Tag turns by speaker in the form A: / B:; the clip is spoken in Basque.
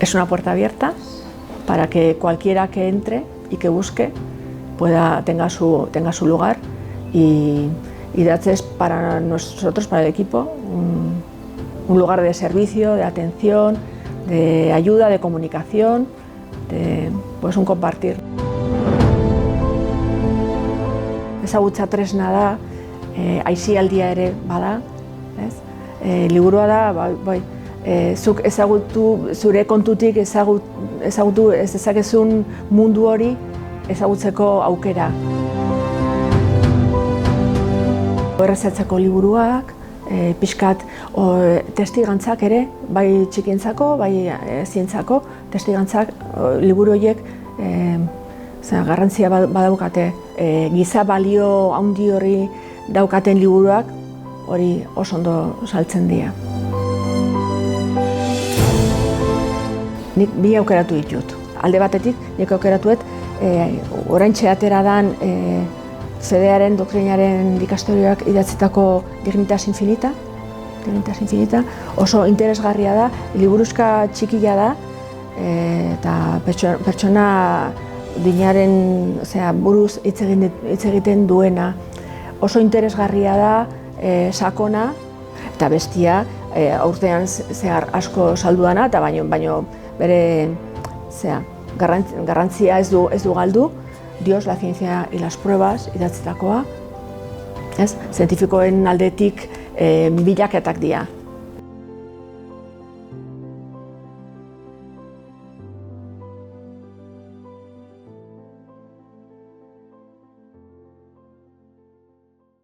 A: Es una puerta abierta para que cualquiera que entre y que busque tenga su lugar y darles para nosotros, para el equipo, un lugar de servicio, de atención, de ayuda, de comunicación, pues un compartir. Ezagutza tresna da, aisialdia ere bada, liburua da, zuk ezagutu, zure kontutik ezagutu ez dezakezun mundu hori ezagutzeko aukera. Errezatzeko liburuak, pixkat testigantzak ere, bai txikientzako, bai zientzako, testigantzak, liburu horiek garrantzia badaukate. Giza balio handi hori daukaten liburuak hori oso ondo saltzen dira. Nik bi aukeratu ditut. Alde batetik, nik aukeratuet, oraintxe atera dan CDaren doktrinaren ikastorioak idatzitako Dignitas Infinita, oso interesgarria da, liburuzka txikia da, eta pertsona dinaren buruz hitz egiten duena. Oso interesgarria da, sakona, eta bestia aurtean zehar asko salduana, eta baino bere garrantzia ez du galdu, Dios, la ciencia y las pruebas idatzitakoa, zientifikoen aldetik bilaketak dira.